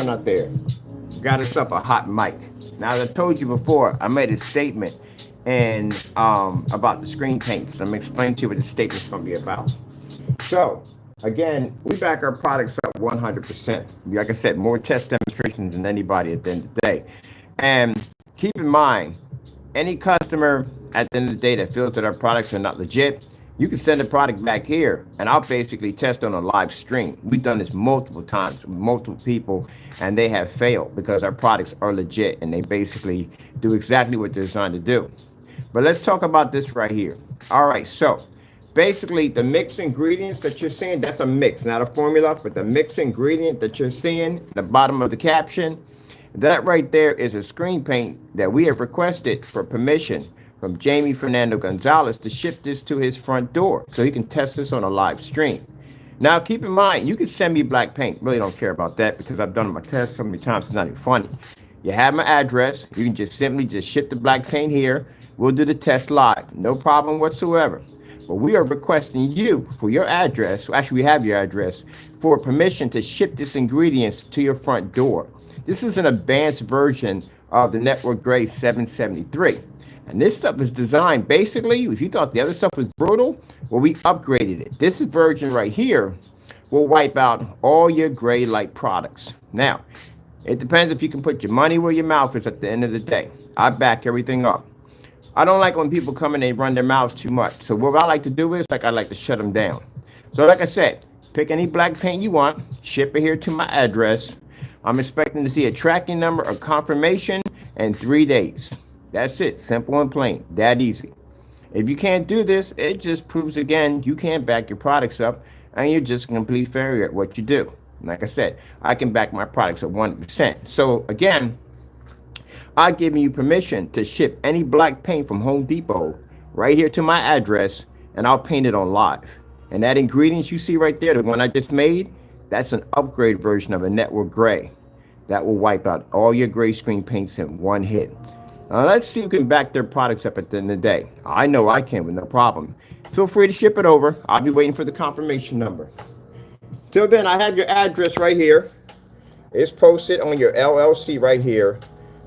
doing out there? Got yourself a hot mic. Now, as I told you before, I made a statement and about the screen paints. I'm explaining to you what the statement's going to be about. So, again, we back our products up 100%. Like I said, more test demonstrations than anybody at the end of the day. And keep in mind, any customer at the end of the day that feels that our products are not legit, you can send the product back here and I'll basically test on a live stream. We've done this multiple times with multiple people and they have failed because our products are legit and they basically do exactly what they're designed to do. But let's talk about this right here. All right, so basically the mixed ingredients that you're seeing, that's a mix, not a formula, but the mixed ingredient that you're seeing at the bottom of the caption, that right there is a screen paint that we have requested for permission from Jamie Fernando Gonzalez to ship this to his front door so he can test this on a live stream. Now, keep in mind, you can send me black paint. Really don't care about that because I've done my test so many times, it's not even funny. You have my address. You can just simply just ship the black paint here. We'll do the test live. No problem whatsoever. But we are requesting you for your address. Actually, we have your address for permission to ship this ingredients to your front door. This is an advanced version of the Network Gray 773. And this stuff is designed, basically, if you thought the other stuff was brutal, well, we upgraded it. This version right here will wipe out all your gray-like products. Now, it depends if you can put your money where your mouth is at the end of the day. I back everything up. I don't like when people come in and run their mouths too much. So what I like to do is, I like to shut them down. So like I said, pick any black paint you want, ship it here to my address. I'm expecting to see a tracking number or confirmation in 3 days. That's it, simple and plain, that easy. If you can't do this, it just proves again, you can't back your products up and you're just a complete failure at what you do. Like I said, I can back my products at 100%. So again, I've given you permission to ship any black paint from Home Depot right here to my address and I'll paint it on live. And that ingredients you see right there, the one I just made, that's an upgrade version of a Network Gray. That will wipe out all your gray screen paints in one hit. Now let's see who can back their products up at the end of the day. I know I can with no problem. Feel free to ship it over. I'll be waiting for the confirmation number. Till then, I have your address right here. It's posted on your LLC right here.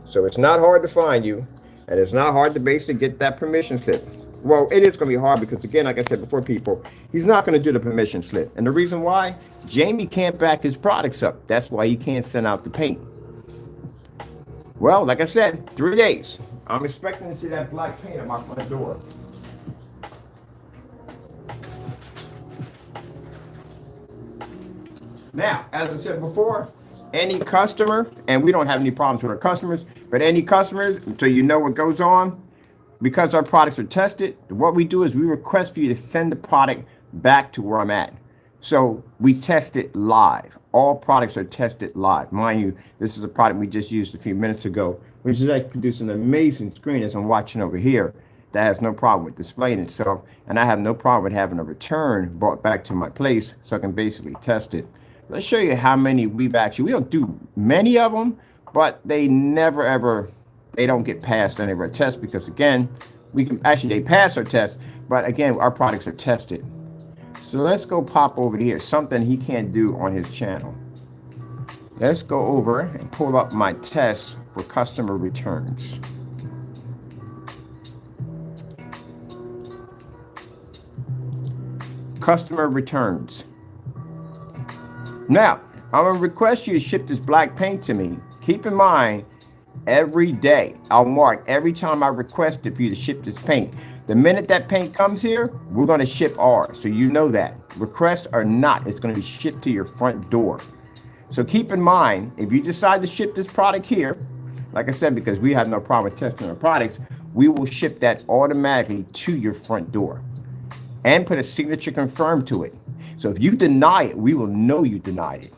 So it's not hard to find you. And it's not hard to basically get that permission slip. Well, it is going to be hard because, again, like I said before, people, he's not going to do the permission slip. And the reason why, Jamie can't back his products up. That's why he can't send out the paint. Well, like I said, 3 days. I'm expecting to see that black paint at my front door. Now, as I said before, any customer, and we don't have any problems with our customers, but any customers, so you know what goes on, because our products are tested, what we do is we request for you to send the product back to where I'm at. So we test it live. All products are tested live. Mind you, this is a product we just used a few minutes ago, which is like producing an amazing screen as I'm watching over here. That has no problem with displaying itself. And I have no problem with having a return brought back to my place so I can basically test it. Let's show you how many we don't do many of them, but they never ever, they don't get past any of our tests because again, they pass our test, but again, our products are tested. So let's go pop over here, something he can't do on his channel. Let's go over and pull up my tests for customer returns. Customer returns. Now, I'm going to request you to ship this black paint to me. Keep in mind, every day, I'll mark every time I requested for you to ship this paint. The minute that paint comes here, we're going to ship ours. So you know that. Request or not, it's going to be shipped to your front door. So keep in mind, if you decide to ship this product here, like I said, because we have no problem with testing our products, we will ship that automatically to your front door and put a signature confirmed to it. So if you deny it, we will know you denied it.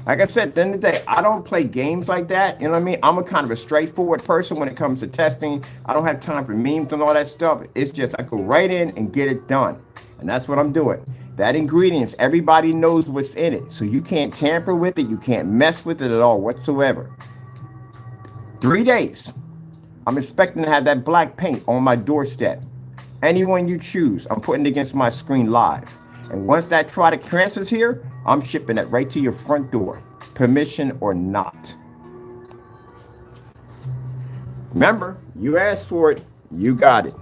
Like I said, at the end of the day, I don't play games like that. You know what I mean? I'm a kind of a straightforward person when it comes to testing. I don't have time for memes and all that stuff. It's just I go right in and get it done. And that's what I'm doing. That ingredients, everybody knows what's in it. So you can't tamper with it. You can't mess with it at all whatsoever. 3 days. I'm expecting to have that black paint on my doorstep. Anyone you choose, I'm putting it against my screen live. And once that product transfers here, I'm shipping it right to your front door. permission or not. Remember, you asked for it, you got it.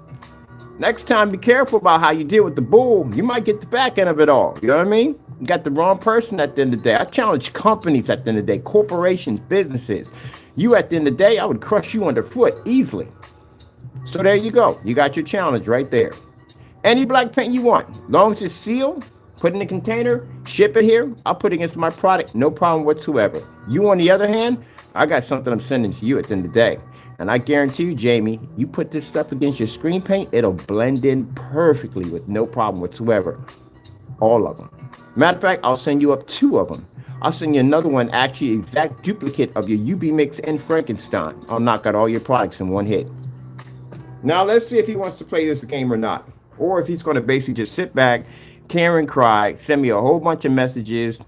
Next time, be careful about how you deal with the bull. You might get the back end of it all. You know what I mean? You got the wrong person at the end of the day. I challenge companies at the end of the day, corporations, businesses. You at the end of the day, I would crush you underfoot easily. So there you go. You got your challenge right there. Any black paint you want, as long as it's sealed, put in a container, ship it here, I'll put it against my product, no problem whatsoever. You, on the other hand, I got something I'm sending to you at the end of the day. And I guarantee you, Jamie, you put this stuff against your screen paint, it'll blend in perfectly with no problem whatsoever. All of them. Matter of fact, I'll send you up 2 of them. I'll send you another one, actually exact duplicate of your UB Mix and Frankenstein. I'll knock out all your products in one hit. Now, let's see if he wants to play this game or not. Or if he's going to basically just sit back, care and cry, send me a whole bunch of messages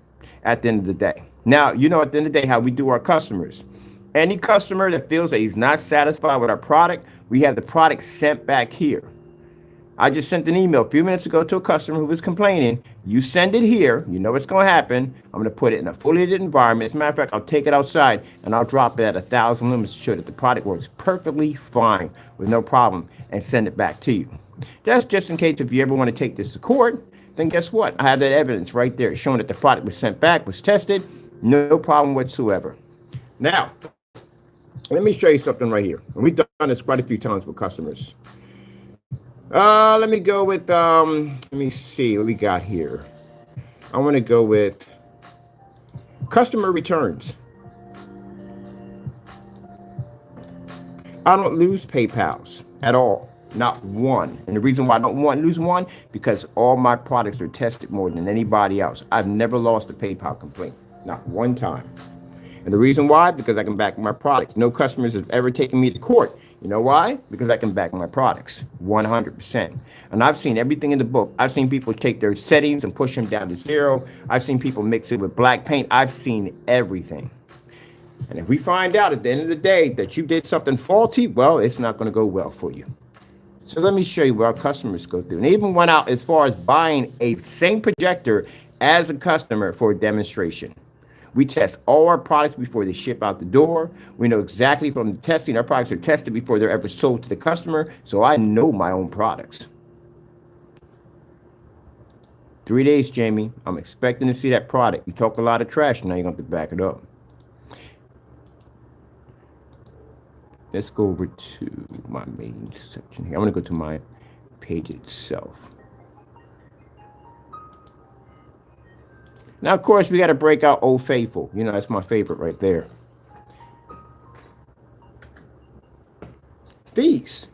at the end of the day. Now, you know at the end of the day how we do our customers. Any customer that feels that he's not satisfied with our product, we have the product sent back here. I just sent an email a few minutes ago to a customer who was complaining. You send it here, you know what's going to happen. I'm going to put it in a fully lit environment. As a matter of fact, I'll take it outside and I'll drop it at 1,000 lumens to show that the product works perfectly fine with no problem and send it back to you. That's just in case if you ever want to take this to court, then guess what? I have that evidence right there showing that the product was sent back, was tested, no problem whatsoever. Now, let me show you something right here. And we've done this quite a few times with customers. Let me go with, let me see what we got here. I want to go with customer returns. I don't lose PayPals at all, not one. And the reason why I don't want to lose one, because all my products are tested more than anybody else. I've never lost a PayPal complaint, not one time. And the reason why, because I can back my products. No customers have ever taken me to court. You know why? Because I can back my products 100%. And I've seen everything in the book. I've seen people take their settings and push them down to 0. I've seen people mix it with black paint. I've seen everything. And if we find out at the end of the day that you did something faulty, well, it's not going to go well for you. So let me show you what our customers go through. And they even went out as far as buying a same projector as a customer for a demonstration. We test all our products before they ship out the door. We know exactly from the testing, our products are tested before they're ever sold to the customer. So I know my own products. 3 days, Jamie. I'm expecting to see that product. You talk a lot of trash, now you're going to have to back it up. Let's go over to my main section here. I'm going to go to my page itself. Now, of course, we got to break out Old Faithful. You know, that's my favorite right there. These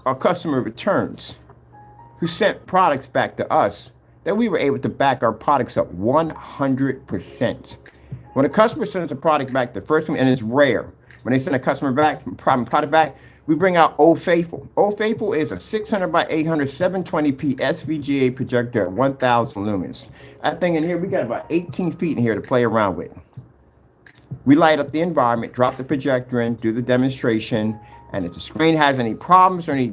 are customer returns who sent products back to us that we were able to back our products up 100%. When a customer sends a product back, the first one, and it's rare, when they send a customer back, product back, we bring out Old Faithful. Old Faithful is a 600 by 800 720p SVGA projector at 1,000 lumens. That thing in here, we got about 18 feet in here to play around with. We light up the environment, drop the projector in, do the demonstration, and if the screen has any problems or any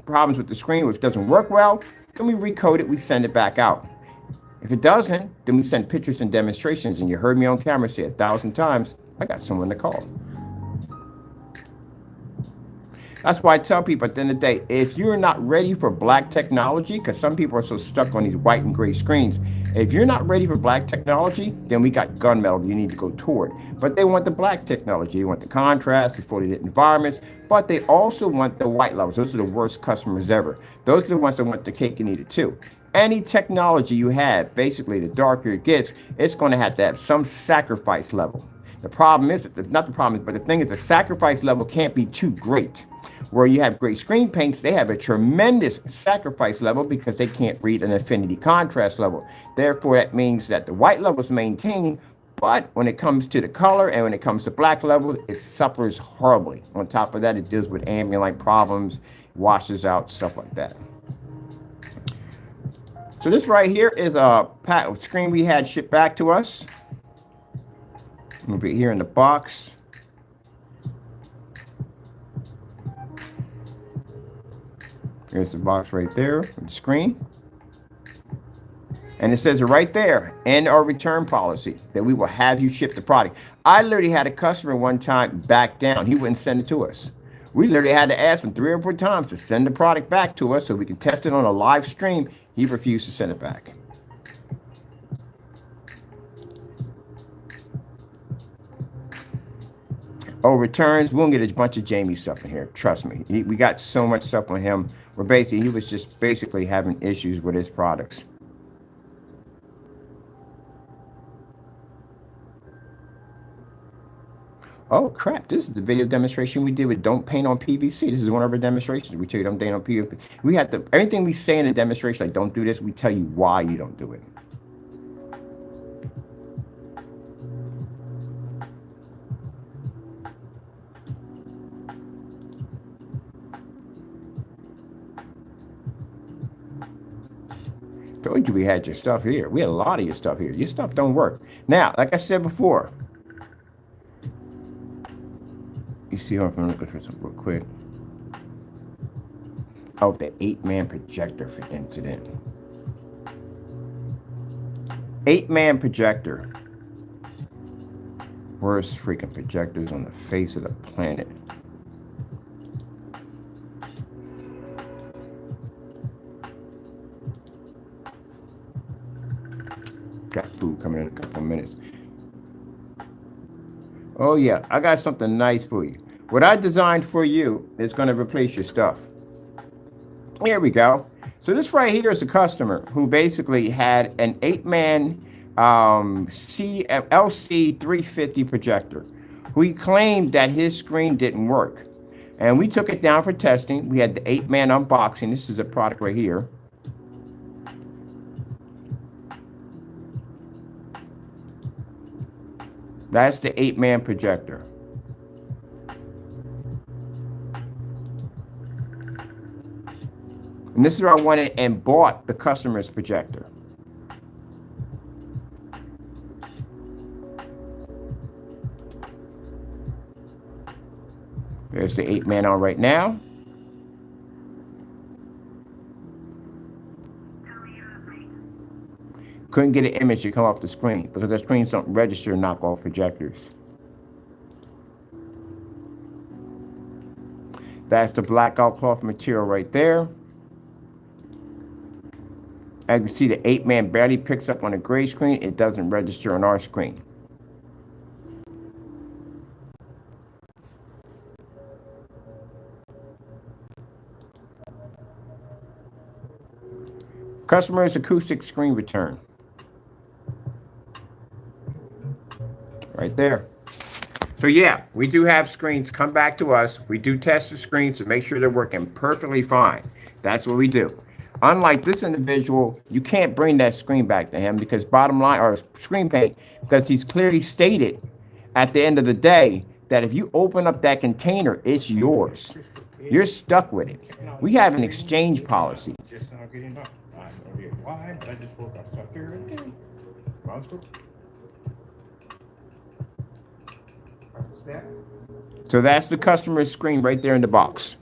problems with the screen, or if it doesn't work well, then we recode it, we send it back out. If it doesn't, then we send pictures and demonstrations, and you heard me on camera say 1,000 times, I got someone to call. That's why I tell people at the end of the day, if you're not ready for black technology, because some people are so stuck on these white and gray screens, if you're not ready for black technology, then we got gunmetal you need to go toward. But they want the black technology. They want the contrast, the fully lit environments, but they also want the white levels. Those are the worst customers ever. Those are the ones that want the cake and eat it too. Any technology you have, basically the darker it gets, it's going to have some sacrifice level. The problem is, not the problem, but the thing is the sacrifice level can't be too great. Where you have great screen paints, they have a tremendous sacrifice level because they can't read an affinity contrast level. Therefore, that means that the white level is maintained, but when it comes to the color and when it comes to black level, it suffers horribly. On top of that, it deals with ambient light problems, washes out, stuff like that. So this right here is a screen we had shipped back to us. Move it here in the box. Here's the box right there with the screen. And it says it right there in our return policy that we will have you ship the product. I literally had a customer one time back down. He wouldn't send it to us. We literally had to ask him 3 or 4 times to send the product back to us so we could test it on a live stream. He refused to send it back. Oh, returns. We'll get a bunch of Jamie stuff in here. Trust me. We got so much stuff on him where basically he was just basically having issues with his products. Oh crap, this is the video demonstration we did with don't paint on PVC. This is one of our demonstrations. We tell you don't paint on PVC. We have to, everything we say in a demonstration, like don't do this, we tell you why you don't do it. Told you we had your stuff here. We had a lot of your stuff here. Your stuff don't work. Now, like I said before, you see how I'm looking for something real quick. Oh, the 8-man projector for incident. 8-man projector. Worst freaking projectors on the face of the planet. Got food coming in a couple of minutes. Oh yeah, I got something nice for you. What I designed for you is going to replace your stuff. Here we go. So this right here is a customer who basically had an 8-man LC 350 projector. We claimed that his screen didn't work. And we took it down for testing. We had the 8-man unboxing. This is a product right here. That's the 8-man projector. And this is where I went in and bought the customer's projector. There's the 8-man on right now. Couldn't get an image to come off the screen because the screens don't register knockoff projectors. That's the blackout cloth material right there. As you see, the 8-man barely picks up on the gray screen. It doesn't register on our screen. Customer's acoustic screen return. Right there. So yeah, we do have screens come back to us. We do test the screens to make sure they're working perfectly fine. That's what we do. Unlike this individual, you can't bring that screen back to him because bottom line, or screen paint, because he's clearly stated at the end of the day that if you open up that container, it's yours. You're stuck with it. We have an exchange policy. So that's the customer's screen right there in the box.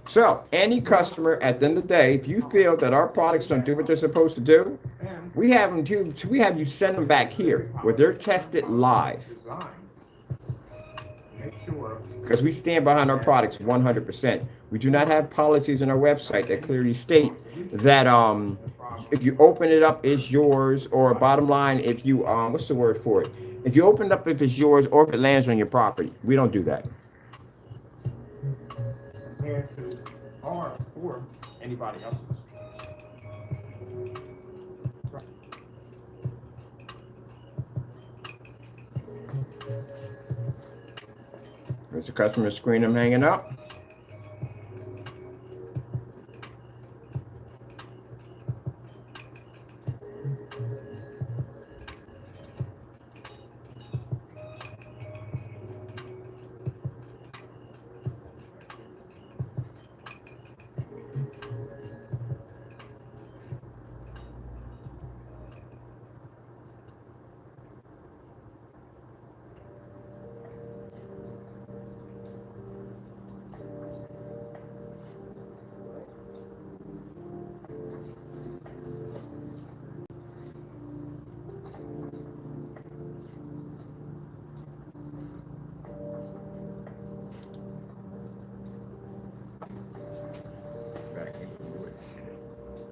So any customer at the end of the day, if you feel that our products don't do what they're supposed to do, we have you send them back here where they're tested live. Because we stand behind our products 100%. We do not have policies on our website that clearly state that if you open it up, it's yours, or bottom line, if you what's the word for it? If you open it up, if it's yours, or if it lands on your property. We don't do that. Compared to ours or anybody else's. There's the customer screen I'm hanging up.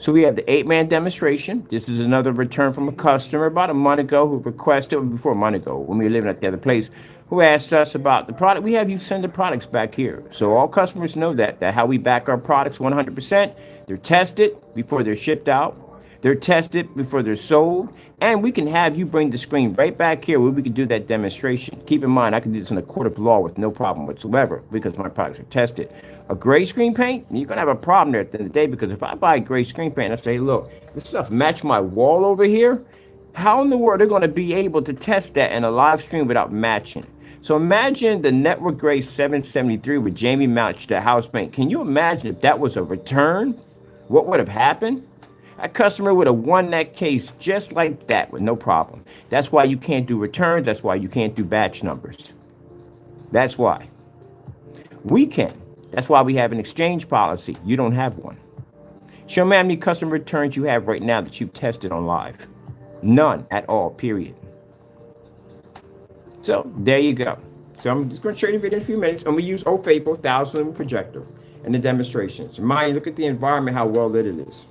So we have the 8-man demonstration. This is another return from a customer about a month ago who requested, before a month ago, when we were living at the other place, who asked us about the product. We have you send the products back here. So all customers know that how we back our products 100%. They're tested before they're shipped out. They're tested before they're sold. And we can have you bring the screen right back here where we can do that demonstration. Keep in mind, I can do this in a court of law with no problem whatsoever because my products are tested. A gray screen paint, you're going to have a problem there at the end of the day because if I buy a gray screen paint and I say, look, this stuff match my wall over here, how in the world are they going to be able to test that in a live stream without matching? So imagine the Network Gray 773 with Jamie matched the house paint. Can you imagine if that was a return? What would have happened? A customer would have won that case just like that with no problem. That's why you can't do returns. That's why you can't do batch numbers. That's why. We can. That's why we have an exchange policy. You don't have one. Show me how many customer returns you have right now that you've tested on live. None at all, period. So there you go. So I'm just going to show you the video in a few minutes. And we use Old Faithful 1000 projector in the demonstrations. Mind you, look at the environment, how well lit it is.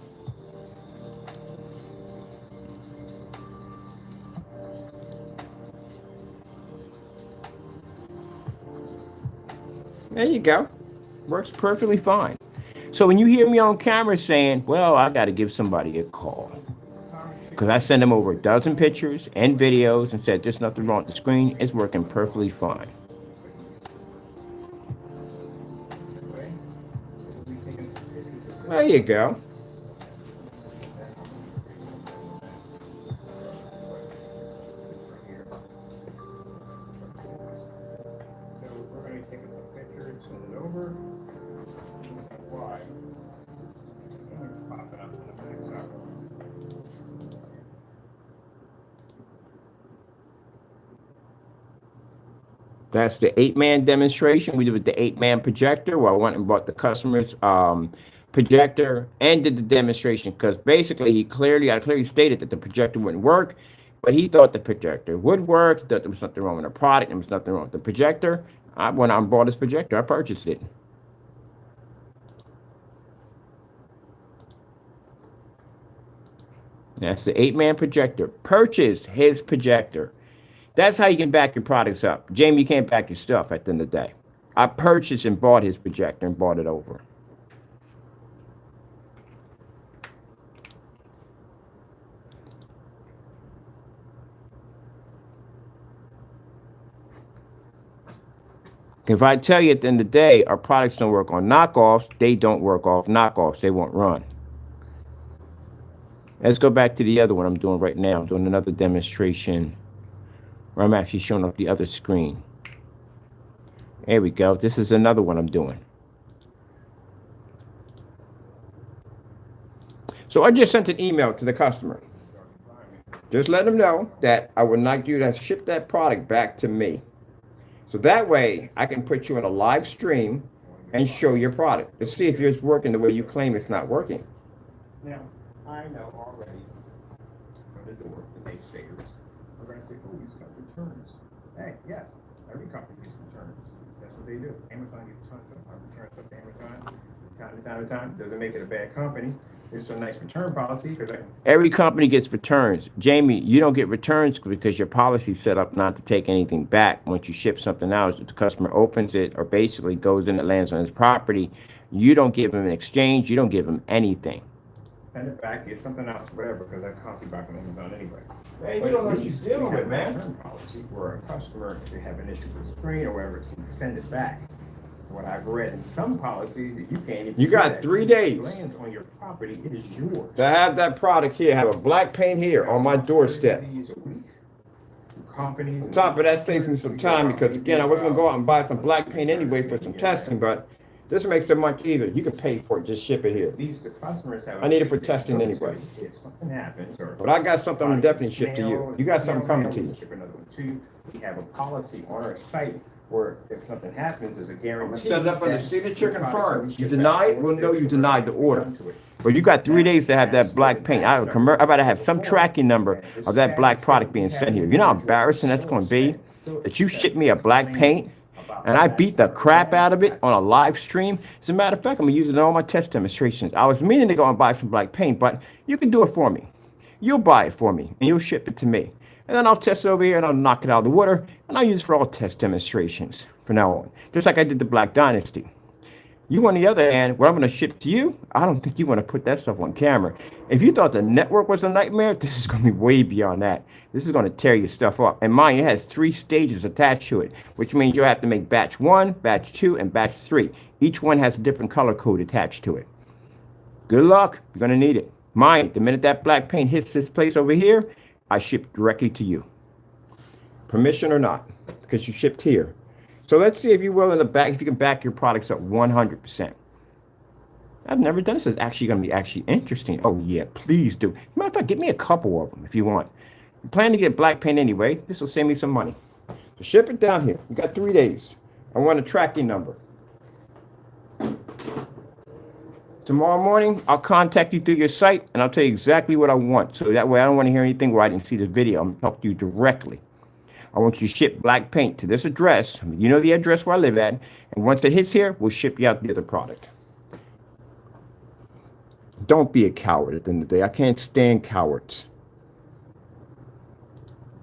There you go. Works perfectly fine. So when you hear me on camera saying, well, I got to give somebody a call because I send them over a dozen pictures and videos and said there's nothing wrong with the screen, it's working perfectly fine. There you go. That's the 8-man demonstration. We did with the 8-man projector where I went and bought the customer's projector and did the demonstration because basically I clearly stated that the projector wouldn't work, but he thought the projector would work. He thought there was nothing wrong with the product. There was nothing wrong with the projector. I went out and bought his projector. I purchased it. That's the 8-man projector. Purchase his projector. That's how you can back your products up. Jamie, you can't back your stuff at the end of the day. I purchased and bought his projector and bought it over. If I tell you at the end of the day, our products don't work on knockoffs, they don't work off knockoffs. They won't run. Let's go back to the other one I'm doing right now. I'm doing another demonstration where I'm actually showing off the other screen. There we go. This is another one I'm doing. So I just sent an email to the customer. Just let them know that I would like you to ship that product back to me. So that way I can put you in a live stream and show your product to see if it's working the way you claim it's not working. Now, I know already from the door, the naysayers are going to say, oh, he's got returns. Hey, yes, every company gets returns. That's what they do. Amazon gets tons of returns up to Amazon. Time to time. Doesn't make it a bad company. It's a nice return policy. Every company gets returns. Jamie, you don't get returns because your policy is set up not to take anything back. Once you ship something out, if the customer opens it or basically goes in and lands on his property, you don't give him an exchange. You don't give him anything. Send it back, get something else, whatever, because that costs you back on Amazon anyway. Man, you don't know what you're dealing with, man. Return policy where a customer, if they have an issue with the screen or whatever, can send it back. What I've read in some policies that you can't even. You got 3 days. If it lands on your property, it is yours. To have that product here, have a black paint here on my doorstep. On top of that, saved me some time because again, I was gonna go out and buy some black paint anyway for some testing, but this makes it much easier. You can pay for it, just ship it here. These the customers have. I need it for testing anyway. If something happens, but I got something I'm definitely ship to you. You got something coming to you. Ship another one to you. We have a policy on our site where if something happens, there's a guarantee. Set it up on the signature confirmed. You deny it, we'll know you denied the order. But you got 3 days to have that black paint. I about to have some tracking number of that black product being sent here. You know how embarrassing that's going to be? That you ship me a black paint And I beat the crap out of it on a live stream. As a matter of fact, I'm going to use it in all my test demonstrations. I was meaning to go and buy some black paint, but you can do it for me. You'll buy it for me, and you'll ship it to me. And then I'll test it over here, and I'll knock it out of the water, and I'll use it for all test demonstrations from now on. Just like I did the Black Dynasty. You, on the other hand, what I'm going to ship to you, I don't think you want to put that stuff on camera. If you thought the network was a nightmare, this is going to be way beyond that. This is going to tear your stuff up. And mind you, it has 3 stages attached to it, which means you'll have to make batch 1, batch 2, and batch 3. Each one has a different color code attached to it. Good luck. You're going to need it. Mind, the minute that black paint hits this place over here, I ship directly to you. Permission or not, because you shipped here. So let's see if you will in the back, if you can back your products up 100%. I've never done this. It's actually going to be actually interesting. Oh, yeah, please do. Matter of fact, get me a couple of them if you want. I'm planning to get black paint anyway. This will save me some money. So ship it down here. You got 3 days. I want a tracking number. Tomorrow morning, I'll contact you through your site, and I'll tell you exactly what I want. So that way I don't want to hear anything where I didn't see the video. I'm going to talk to you directly. I want you to ship black paint to this address. You know the address where I live at. And once it hits here, we'll ship you out the other product. Don't be a coward at the end of the day. I can't stand cowards.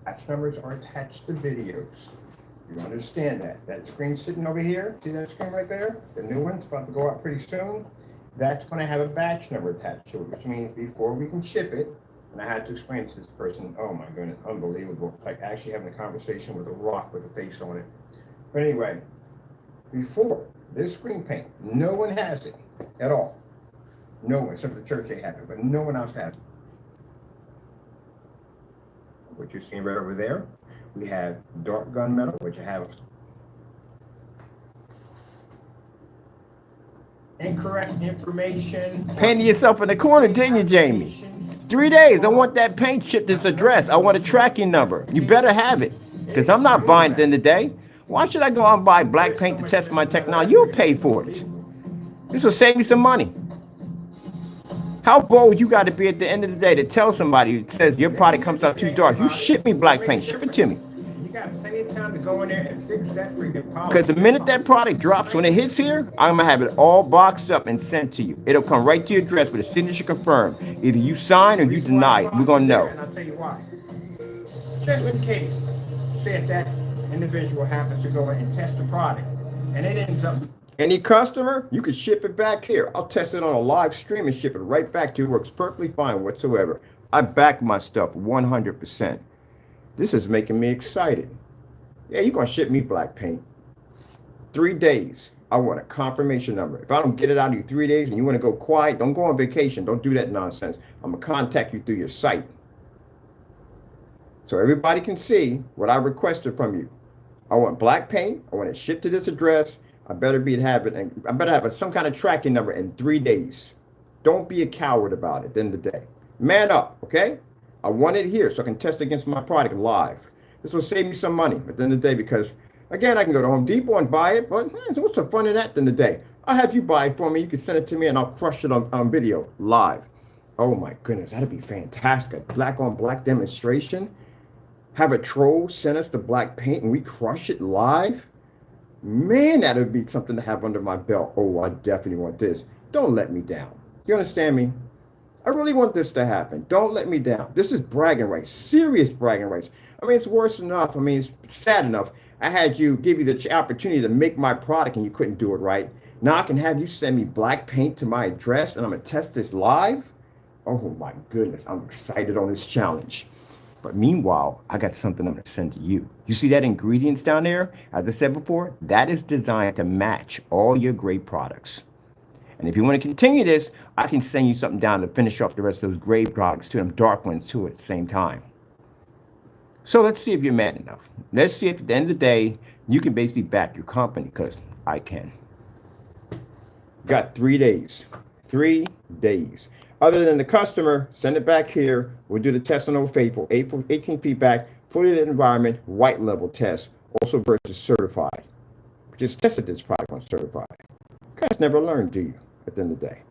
Batch numbers are attached to videos. You understand that. That screen sitting over here, see that screen right there? The new one's about to go out pretty soon. That's going to have a batch number attached to it, which means before we can ship it, and I had to explain to this person, oh my goodness, unbelievable. It's like actually having a conversation with a rock with a face on it. But anyway, before this screen paint, no one has it at all. No one, except for the church they have it, but no one else has it. What you're seeing right over there, we have dark gunmetal, which I have incorrect information. Painting yourself in the corner, didn't you, Jamie? 3 days. I want that paint shipped to this address. I want a tracking number. You better have it, because I'm not buying it at the end of the day. Why should I go out and buy black paint to test my technology? You'll pay for it. This will save me some money. How bold you got to be at the end of the day to tell somebody who says your product comes out too dark, you ship me black paint, ship it to me. You got plenty of time to go in there and fix that freaking problem. Because the minute that product drops, when it hits here, I'm going to have it all boxed up and sent to you. It'll come right to your address with a signature confirmed. Either you sign or you deny it. We're going to know. And I'll tell you why. Just in case, say if that individual happens to go in and test the product, and it ends up... Any customer, you can ship it back here. I'll test it on a live stream and ship it right back to you. It works perfectly fine whatsoever. I back my stuff 100%. This is making me excited. Yeah, you're going to ship me black paint. 3 days. I want a confirmation number. If I don't get it out of you 3 days and you want to go quiet, don't go on vacation. Don't do that nonsense. I'm going to contact you through your site. So everybody can see what I requested from you. I want black paint. I want it shipped to this address. I better have some kind of tracking number in 3 days. Don't be a coward about it at the end of the day. Man up, okay? I want it here so I can test against my product live. This will save me some money at the end of the day because, again, I can go to Home Depot and buy it, but so what's the fun in that at the end of the day? I'll have you buy it for me. You can send it to me and I'll crush it on video live. Oh my goodness, that'd be fantastic. A black on black demonstration. Have a troll send us the black paint and we crush it live. Man, that would be something to have under my belt. Oh, I definitely want this. Don't let me down. You understand me? I really want this to happen. Don't let me down. This is bragging rights, serious bragging rights. I mean, it's worse enough. I mean, it's sad enough. I had you give you the opportunity to make my product and you couldn't do it right. Now I can have you send me black paint to my address and I'm going to test this live. Oh my goodness. I'm excited on this challenge. But meanwhile, I got something I'm going to send to you. You see that ingredients down there? As I said before, that is designed to match all your gray products. And if you want to continue this, I can send you something down to finish off the rest of those gray products to them dark ones too at the same time. So let's see if you're mad enough. Let's see if at the end of the day, you can basically back your company because I can. Got 3 days. 3 days. Other than the customer, send it back here. We'll do the test on Old Faithful. 18 feet back, fully lit environment, white level test, also versus certified. We just tested this product on certified. You guys never learn, do you, at the end of the day?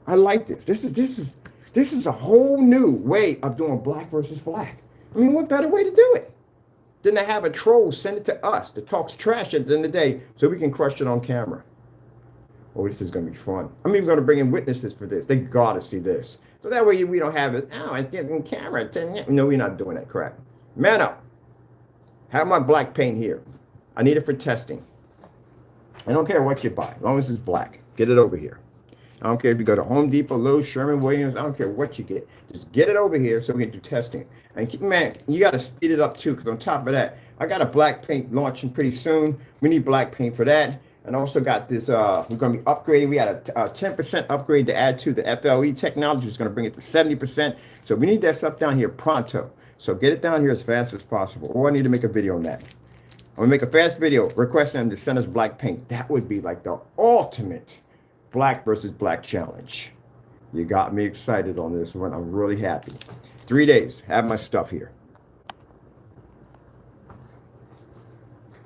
I like this. This is a whole new way of doing black versus black. I mean, what better way to do it? Then they have a troll send it to us that talks trash at the end of the day so we can crush it on camera. Oh, this is going to be fun. I'm even going to bring in witnesses for this. They got to see this. So that way we don't have it. Oh, it's getting camera. No, we're not doing that crap. Man up. Have my black paint here. I need it for testing. I don't care what you buy, as long as it's black. Get it over here. I don't care if you go to Home Depot, Lowe's, Sherwin Williams. I don't care what you get. Just get it over here so we can do testing. And man, you got to speed it up too, because on top of that, I got a black paint launching pretty soon. We need black paint for that. And also got this, we're going to be upgrading. We had a 10% upgrade to add to the FLE technology. It's going to bring it to 70%. So we need that stuff down here pronto. So get it down here as fast as possible. Or I need to make a video on that. I'm going to make a fast video requesting them to send us black paint. That would be like the ultimate black versus black challenge. You got me excited on this one. I'm really happy. 3 days. Have my stuff here.